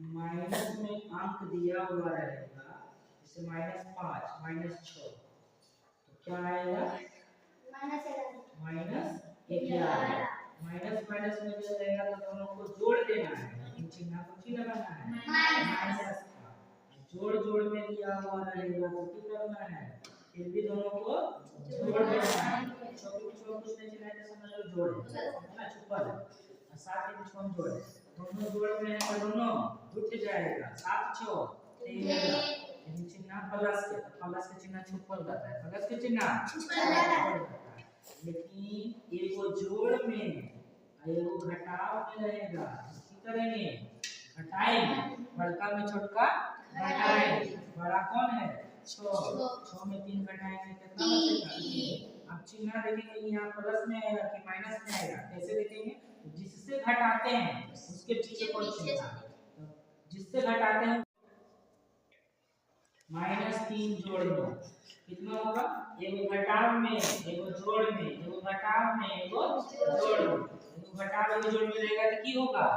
Minus में अंक दिया हुआ रहेगा, जैसे -5 -6, तो क्या आएगा -11। माइनस माइनस में जो रहेगा तो दोनों को जोड़ देना है, लेकिन चिन्ह को ही लगाना है माइनस का। जोड़ जोड़ में दिया हुआ रहेगा तो क्या करना है, फिर भी दोनों को जोड़ देना है। कुछ नहीं चिन्ह है तो समझ लो जोड़ है ना, छुपा है। साथ ही कुछ हम जोड़, दोनों जोड़ में है दोनों जुट जाएगा, 7 6 13। लेकिन चिन्ह प्लस के, तो प्लस के चिन्ह छुपल रहता है, प्लस के चिन्ह छुपल रहता है। लेकिन एगो जोड़ में एगो घटाव में रहेगा, की करेंगे घटाएंगे, बड़का में छोटका घटाएंगे। बड़ा कौन है 6, 6 में 3 घटाएंगे कितना बचेगा। अब चिन्ह देखेंगे यहाँ प्लस में आएगा कि माइनस में आएगा, कैसे देखेंगे, जिससे घटाते हैं उसके पीछे कौन चिन्ह है, जिससे घटाते हैं -3 जोड़ दो कितना होगा, एगो घटाव में एगो जोड़ में, एगो घटाव में एगो जोड़ में। एगो घटाव एगो जोड़ में रहेगा तो की होगा,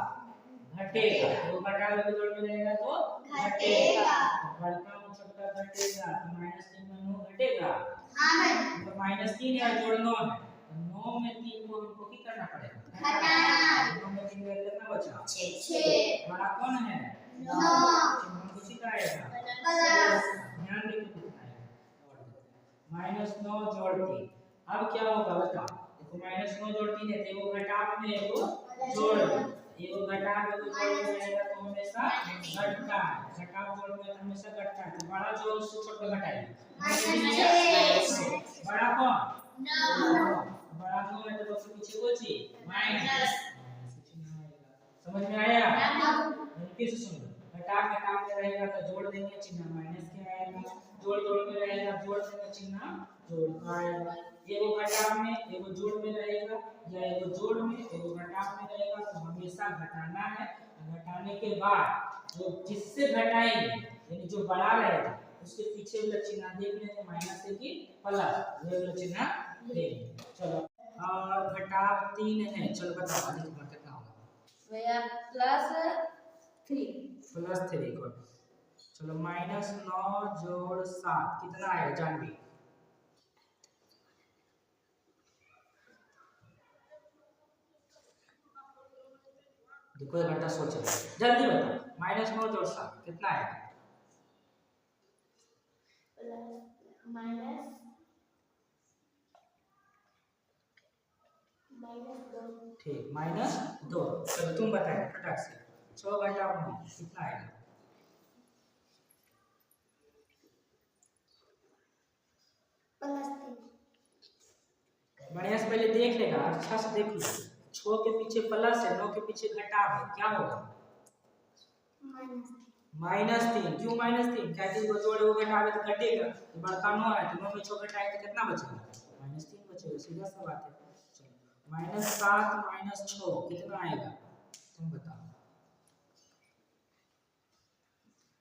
घटेगा। एगो घटाव एगो जोड़ में रहेगा तो घटेगा। बड़का में छोटा घटेगा तो -3 में 9 घटेगा। हां, तो -3 है जोड़ 9 है, तो 9 में 3 को हमको की करना पड़ेगा, घटाना। 9 में 3 का कितना बचा 6। बड़ा कौन है 9, चिन्ह को सिखाएगा प्लस। ध्यान देके कितना है -9 जोड़ 3। अब क्या होगा बताओ, देखो -9 जोड़ 3 है, एगो घटाव में एगो जोड़ में, एगो घटाव एगो जोड़ में रहेगा तो हमेशा घटता है, घटाव जोड़ में हमेशा घटता है। तो बड़ा जोड़ से छोटा घटाएगा, बड़ा कौन 9, बड़ा कौन है तो उसके पीछे कोई चीज माइनस, समझ में आया। फिर से सुन लो, घटाव घटाव में रहेगा तो जोड़ देंगे चिन्ह माइनस के आएगा, जोड़ जोड़ में रहेगा जोड़ देंगे चिन्ह जोड़ का आएगा। एगो घटाव में एगो जोड़ में रहेगा, या एगो जोड़ में एगो घटाव में रहेगा तो हमेशा घटाना है। घटाने के बाद जो जिससे घटाएंगे यानी जो बड़ा रहेगा उसके पीछे वाला चिन्ह देख लेंगे, माइनस है कि प्लस, वो वाला चिन्ह देंगे। चलो और घटाव 3 है, चलो बताओ अधिकतम कितना होगा भैया +3 गुड। चलो -9 जोड़ 7 कितना आएगा जानवी, देखो 1 घंटा सोच रहे जल्दी बताओ। -9 जोड़ 7 कितना आएगा, ठीक -2। चलो तुम बताओ फटाक से, 6 घंटा में कितना आएगा, बढ़िया से पहले देख लेगा, अच्छा से देख लो। 6 के पीछे प्लस है, 9 के पीछे घटाव है, क्या होगा -3। क्यों -3, क्या कि वो जोड़ वो घटावे तो घटेगा, तो बड़का 9 है तो 9 में 6 घटाए तो कितना बचेगा -3 बचेगा, सीधा सा बात है। चलो -7 -6 कितना आएगा तुम बताओ,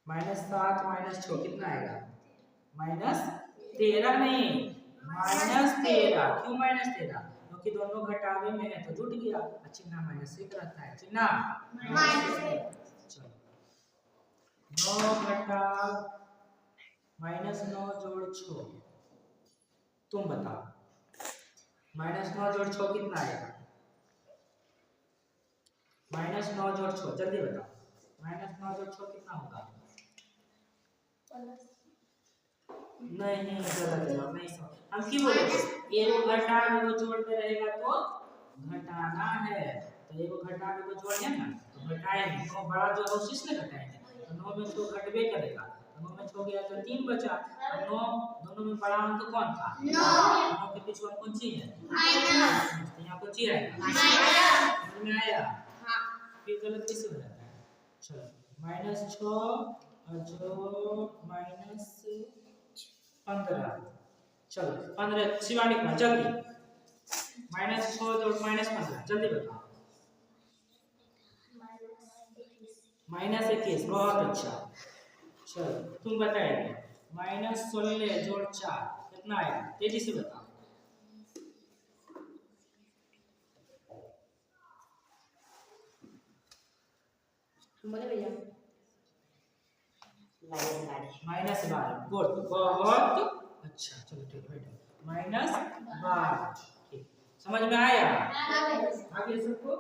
-7 -6 कितना आएगा -13 नहीं -13। क्यों -13, क्योंकि दोनों घटावे में है तो जुट गया, चिन्ह माइनस से रहता है, चिन्ह माइनस से। चलो 9 घटाव -9 जोड़ 6 तुम बताओ, -9 जोड़ 6 कितना आएगा, -9 जोड़ 6 जल्दी बताओ, -9 जोड़ 6 कितना होगा, नहीं गलत जवाब, नहीं समझ। हम की बोले एगो घटाव एगो जोड़ में रहेगा तो घटाना है, तो एगो घटाव एगो जोड़ है ना तो घटाएंगे, तो बड़ा जो है उसी से घटाएंगे, तो 9 में 6 घटबे करेगा, 9 में 6 गया तो 3 बचा, और 9 दोनों में बड़ा अंक कौन था 9, 9 के पीछे कौन सी है माइनस, तो यहाँ कौन सी आएगा माइनस, समझ में आया। हां फिर गलत कैसे हो जाता है, चलो -6 और जो -15, चलो 15 शिवानी कुमार जल्दी, -6 जोड़ -15 जल्दी बताओ, -21 बहुत अच्छा। चलो तुम बताएंगे, -16 जोड़ 4 कितना आएगा, तेजी से बताओ, बोले भैया -12 गुड बहुत अच्छा चलो ठीक है -12 ठीक समझ में आया आगे सबको